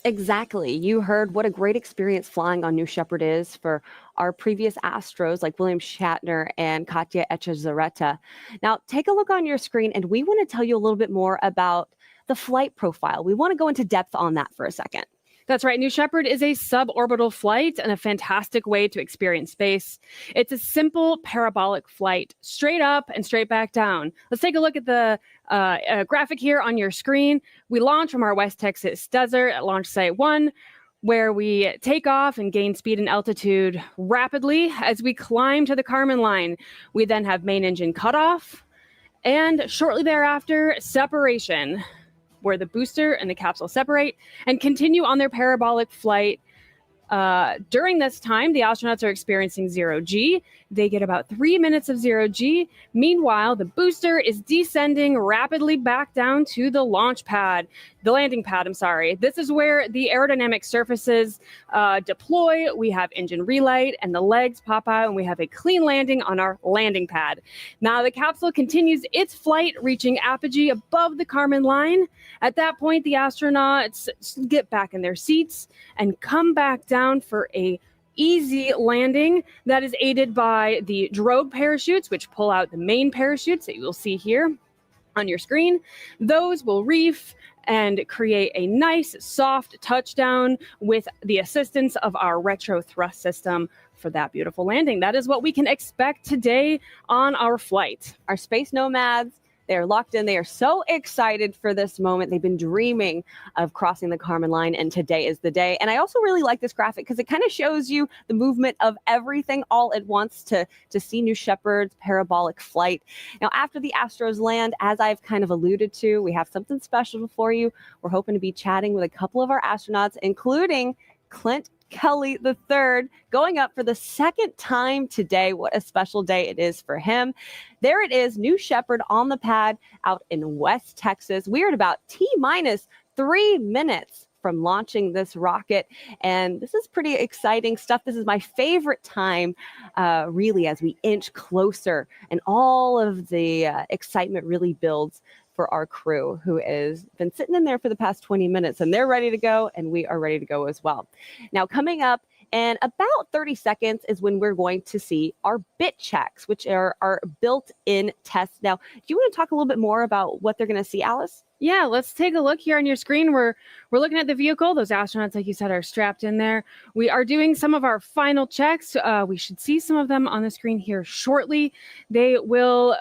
Exactly. You heard what a great experience flying on New Shepard is for our previous Astros like William Shatner and Katya Echezarreta. Now, take a look on your screen, and we want to tell you a little bit more about the flight profile. We want to go into depth on that for a second. That's right. New Shepard is a suborbital flight and a fantastic way to experience space. It's a simple parabolic flight, straight up and straight back down. Let's take a look at the graphic here on your screen. We launch from our West Texas desert at Launch Site 1, where we take off and gain speed and altitude rapidly as we climb to the Kármán line. We then have main engine cutoff, and shortly thereafter, separation, where the booster and the capsule separate and continue on their parabolic flight. During this time, the astronauts are experiencing zero-G. They get about 3 minutes of zero-G. Meanwhile, the booster is descending rapidly back down to the launch pad, the landing pad, I'm sorry. This is where the aerodynamic surfaces deploy. We have engine relight and the legs pop out, and we have a clean landing on our landing pad. Now, the capsule continues its flight, reaching apogee above the Kármán line. At that point, the astronauts get back in their seats and come back down for a easy landing that is aided by the drogue parachutes, which pull out the main parachutes that you will see here on your screen. Those will reef and create a nice soft touchdown with the assistance of our retro thrust system for that beautiful landing. That is what we can expect today on our flight. Our space nomads, they're locked in. They are so excited for this moment. They've been dreaming of crossing the Kármán line, and today is the day. And I also really like this graphic because it kind of shows you the movement of everything all at once to see New Shepard's parabolic flight. Now, after the Astros land, as I've kind of alluded to, we have something special for you. We're hoping to be chatting with a couple of our astronauts, including Clint Kelly III, going up for the second time today. What a special day it is for him. There it is, New Shepard on the pad out in West Texas. We're at about T-minus 3 minutes from launching this rocket, and this is pretty exciting stuff. This is my favorite time, really, as we inch closer, and all of the excitement really builds for our crew, who has been sitting in there for the past 20 minutes, and they're ready to go, and we are ready to go as well. Now, coming up in about 30 seconds is when we're going to see our bit checks, which are our built-in tests. Now, do you want to talk a little bit more about what they're going to see, Alice? Yeah, let's take a look here on your screen. We're looking at the vehicle. Those astronauts, like you said, are strapped in there. We are doing some of our final checks. We should see some of them on the screen here shortly. They will,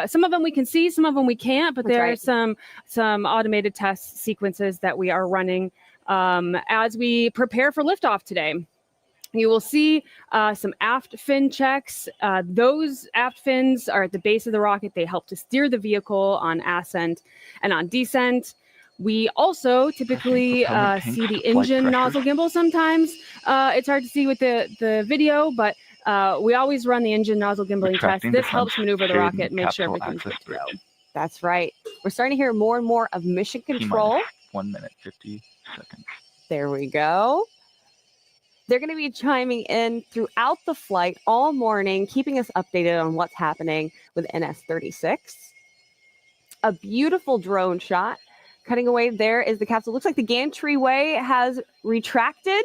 some of them we can see, some of them we can't, but there are some automated test sequences that we are running as we prepare for liftoff today. You will see some aft fin checks. Those aft fins are at the base of the rocket. They help to steer the vehicle on ascent and on descent. We also typically see the engine nozzle gimbal sometimes. It's hard to see with the video, but we always run the engine nozzle gimbaling test. This helps maneuver the rocket and make sure everything's good to go. That's right. We're starting to hear more and more of mission control. 1 minute, 50 seconds. There we go. They're going to be chiming in throughout the flight all morning, keeping us updated on what's happening with NS-36. A beautiful drone shot. Cutting away there is the capsule. Looks like the gantry-way has retracted.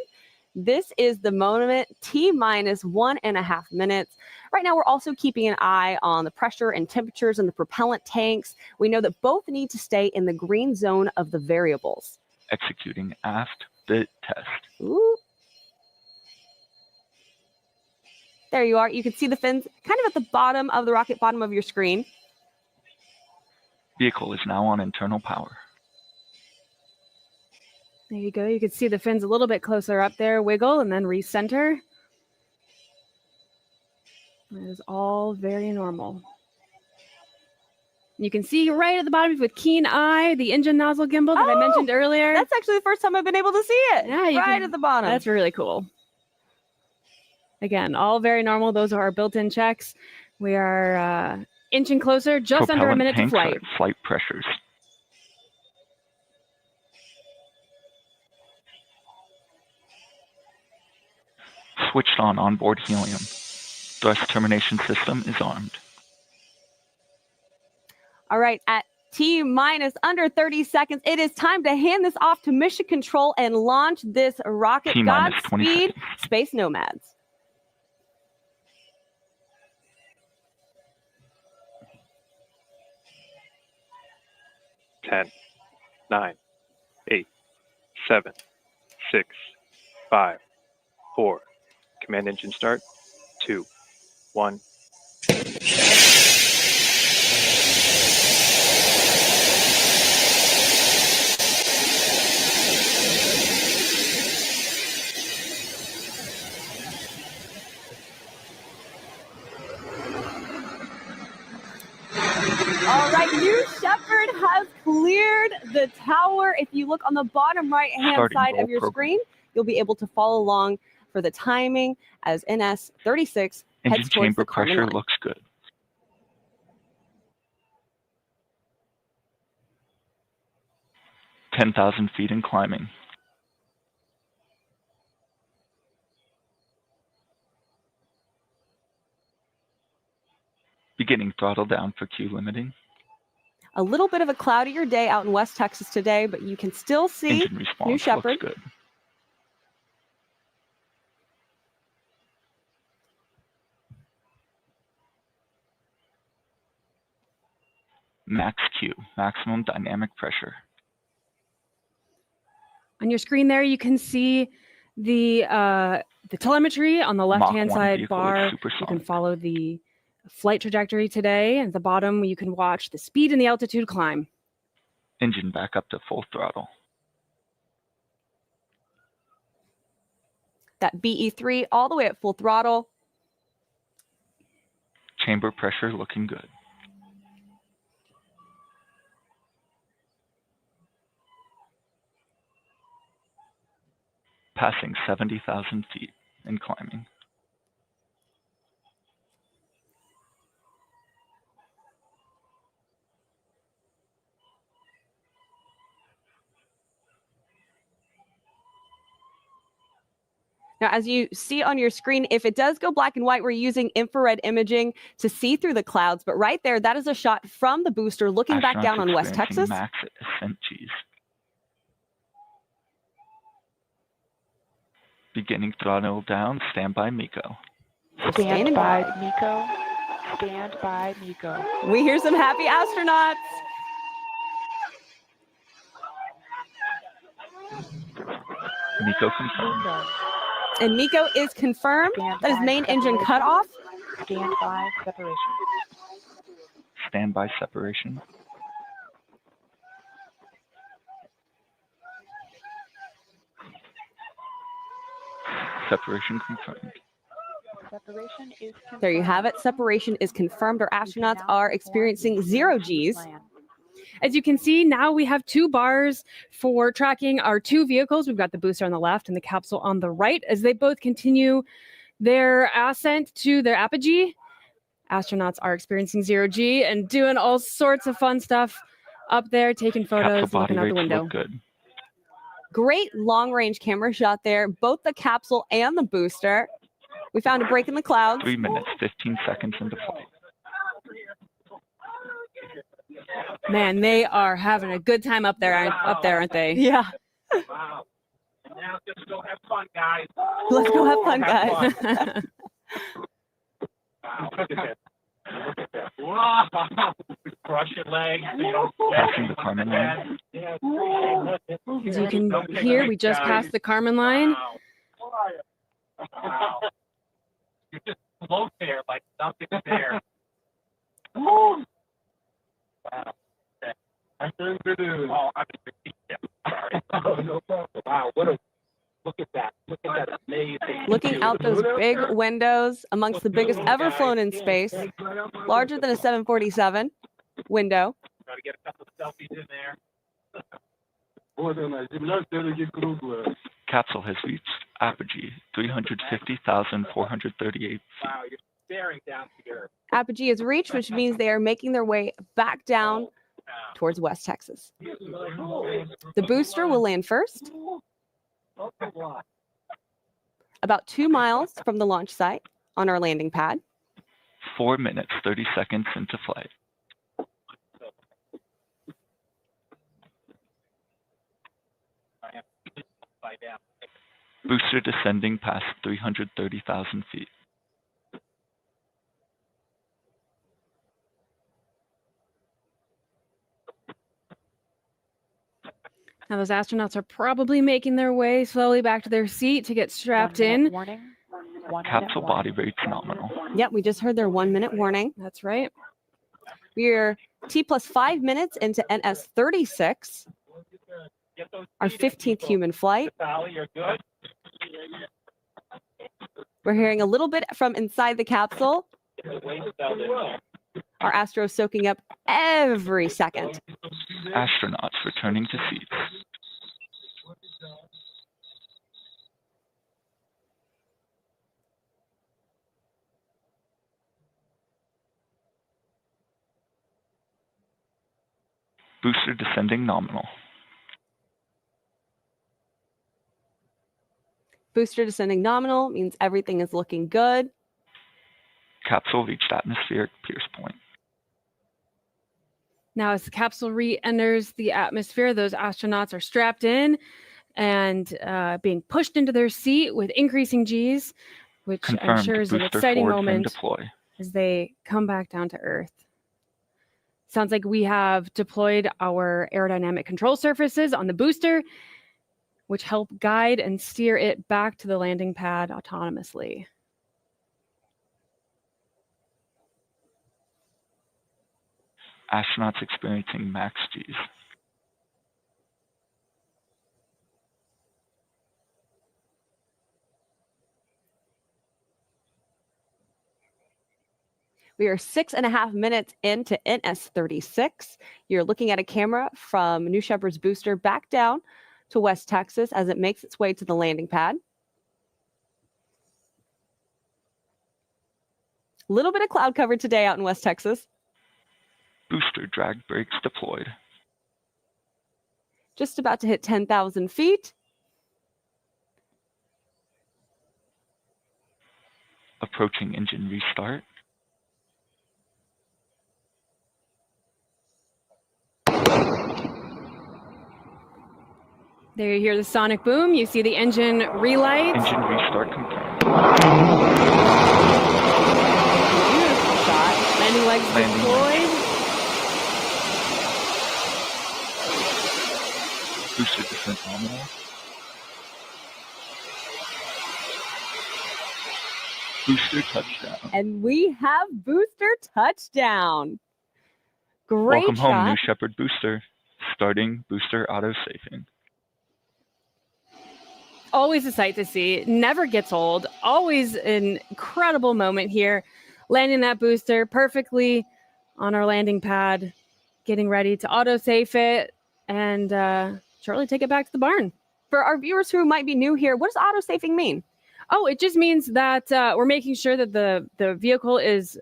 This is the moment, T-minus 1.5 minutes. Right now, we're also keeping an eye on the pressure and temperatures in the propellant tanks. We know that both need to stay in the green zone of the variables. Executing aft bit test. Ooh. There you are. You can see the fins kind of at the bottom of the rocket, bottom of your screen. Vehicle is now on internal power. There you go. You can see the fins a little bit closer up there, wiggle, and then recenter. It is all very normal. You can see right at the bottom with keen eye, the engine nozzle gimbal that I mentioned earlier. That's actually the first time I've been able to see it. Yeah, right at the bottom. That's really cool. Again, all very normal. Those are our built-in checks. We are inching closer, just under a minute to flight. Flight pressures. Switched on onboard helium. Thrust termination system is armed. All right, at T-minus under 30 seconds. It is time to hand this off to Mission Control and launch this rocket. T-minus 20 Godspeed, seconds. Space Nomads. 10, 9, 8, 7, 6, 5, 4. Command engine start. 2, 1. All right, New Shepard has cleared the tower. If you look on the bottom right-hand Starting side roll of your program. screen, you'll be able to follow along for the timing as NS-36 Engine heads towards chamber the Karman pressure line. looks good. "10,000 feet and climbing. Beginning throttle down for Q limiting. A little bit of a cloudier day out in West Texas today, but you can still see Engine response Shepard. looks good. Max Q, maximum dynamic pressure. On your screen there, you can see the telemetry on the left-hand Mach 1 side vehicle is bar. You supersonic. can follow the flight trajectory today. At the bottom, you can watch the speed and the altitude climb. Engine back up to full throttle. That BE3 all the way at full throttle. Chamber pressure looking good. Passing 70,000 feet and climbing. Now, as you see on your screen, if it does go black and white, we're using infrared imaging to see through the clouds. But right there, that is a shot from the booster looking back Astronauts down on West experiencing Texas. Max ascent Gs. Beginning throttle down, standby MECO. Standing by. MECO. Stand by, MECO. We hear some happy astronauts. MECO confirmed. And MECO is confirmed. That is main engine cutoff. Stand by separation. Standby separation. Separation confirmed. Separation is confirmed. There you have it. Separation is confirmed. Our astronauts are experiencing 0 Gs. As you can see, now we have 2 bars for tracking our 2 vehicles. We've got the booster on the left and the capsule on the right as they both continue their ascent to their apogee. Astronauts are experiencing 0 G and doing all sorts of fun stuff up there, taking photos, Capsule body looking out the rates window. look good. Great long-range camera shot there, both the capsule and the booster. We found a break in the clouds. 3 minutes, 15 seconds into flight. Man, they are having a good time up there, aren't they? Yeah. Wow. Now let's go have fun, guys. Let's go have fun, Have guys. Wow, look at that. Look at that. Wow. Crush your legs. So you don't Passing the Karman line. Yeah, As you can hear, we just passed the Karman line. Wow. Wow. You just float there like nothing's there. Wow. Okay. Oh, I'm just sorry. Oh, no problem. Wow, look at that. Look at that amazing. Looking out those big windows, amongst the biggest ever flown in space, larger than a 747 window. Try to get a couple of selfies in there. Capsule has reached apogee 350,438 feet. Wow, you're staring down to the earth. Apogee is reached, which means they are making their way back down towards West Texas. The booster will land first, about 2 miles from the launch site on our landing pad. 4 minutes, 30 seconds into flight. Booster descending past 330,000 feet. Now those astronauts are probably making their way slowly back to their seat to get strapped 1 minute in. Warning. 1 minute Capsule body warning. rate's nominal. Yep, we just heard their 1 minute warning. That's right. We're T+5 minutes into NS-36, our 15th human flight. We're hearing a little bit from inside the capsule. Our Astro soaking up every second. Astronauts returning to seats. Booster descending nominal. Booster descending nominal means everything is looking good. Capsule reached atmospheric pierce point. Now, as the capsule re-enters the atmosphere, those astronauts are strapped in and being pushed into their seat with increasing Gs, which I'm Confirmed sure is an booster exciting forward fin moment deploy. as they come back down to Earth. Sounds like we have deployed our aerodynamic control surfaces on the booster, which help guide and steer it back to the landing pad autonomously. Astronauts experiencing max Gs. We are 6.5 minutes into NS-36. You're looking at a camera from New Shepard's booster back down to West Texas as it makes its way to the landing pad. A little bit of cloud cover today out in West Texas. Booster drag brakes deployed. Just about to hit 10,000 feet. Approaching engine restart. There you hear the sonic boom. You see the engine relight. Engine restart confirmed. Beautiful shot. Landing legs Landing deployed. Booster descent nominal. Booster touchdown. And we have booster touchdown. Great Welcome shot. home, New Shepard booster. Starting booster auto-safing. Always a sight to see. Never gets old. Always an incredible moment here. Landing that booster perfectly on our landing pad. Getting ready to auto-safe it and shortly take it back to the barn. For our viewers who might be new here, what does auto-safing mean? Oh, it just means that we're making sure that the vehicle is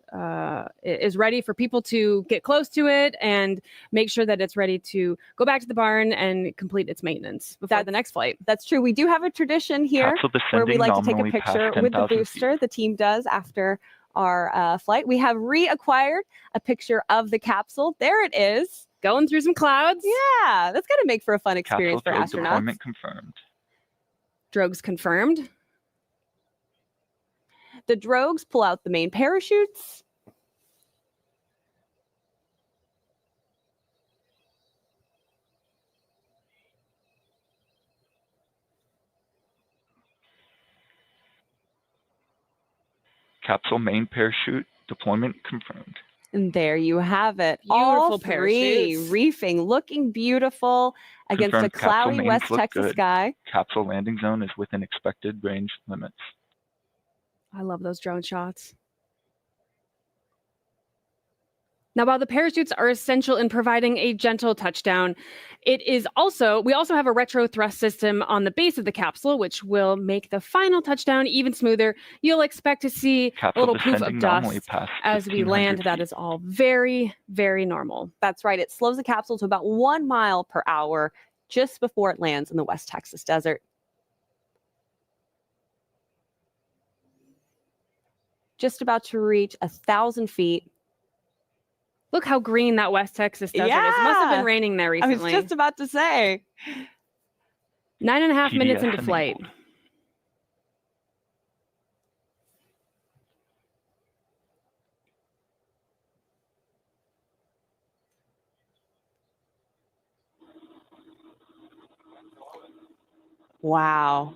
ready for people to get close to it and make sure that it's ready to go back to the barn and complete its maintenance before the next flight. That's true. We do have a tradition here Capsule where we descending like to take a nominally picture past with the 10,000 booster. feet. The team does after our flight. We have reacquired a picture of the capsule. There it is. Going through some clouds. Yeah, that's going to make for a fun experience Capsule for drogue astronauts. deployment confirmed. Drogues confirmed. The drogues pull out the main parachutes. Capsule main parachute deployment confirmed. And there you have it. Beautiful All three parachutes. reefing, looking beautiful against a Confirmed capsule cloudy mains West look Texas good. sky. Capsule landing zone is within expected range limits. I love those drone shots. Now, while the parachutes are essential in providing a gentle touchdown, we also have a retro thrust system on the base of the capsule, which will make the final touchdown even smoother. You'll expect to see Capsule a little poof descending of nominally dust past as we 1,500 land. That feet. is all very, very normal. That's right. It slows the capsule to about 1 mile per hour just before it lands in the West Texas desert. Just about to reach 1,000 feet. Look how green that West Texas desert is. It must have Yeah. been raining there I was recently. just about to say. 9.5 minutes into TDS flight. enabled. Wow.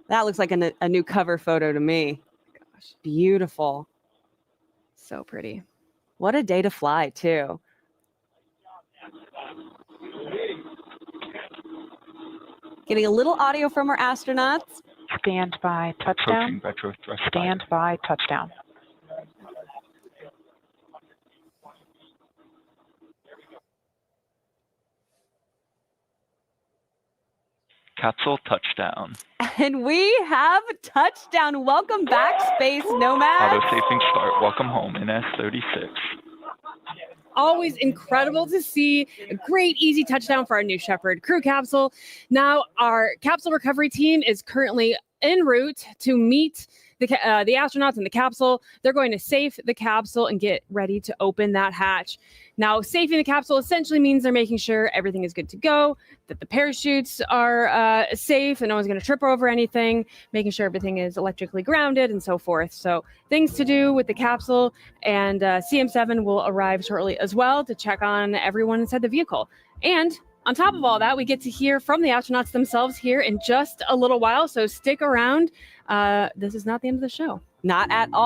That looks like a new cover photo to me. Gosh, beautiful. So pretty. What a day to fly, too. Getting a little audio from our astronauts. Stand by Approaching touchdown. retro thrust Stand by touchdown. Capsule touchdown. And we have touchdown. Welcome back, Space Nomads. Auto-safing start. Welcome home, NS-36. Always incredible to see a great, easy touchdown for our New Shepard crew capsule. Now, our capsule recovery team is currently en route to meet the astronauts in the capsule. They're going to safe the capsule and get ready to open that hatch. Now, safing the capsule essentially means they're making sure everything is good to go, that the parachutes are safe and no one's going to trip over anything, making sure everything is electrically grounded and so forth. So things to do with the capsule, and CM7 will arrive shortly as well to check on everyone inside the vehicle. And on top of all that, we get to hear from the astronauts themselves here in just a little while, so stick around. This is not the end of the show. Not at all.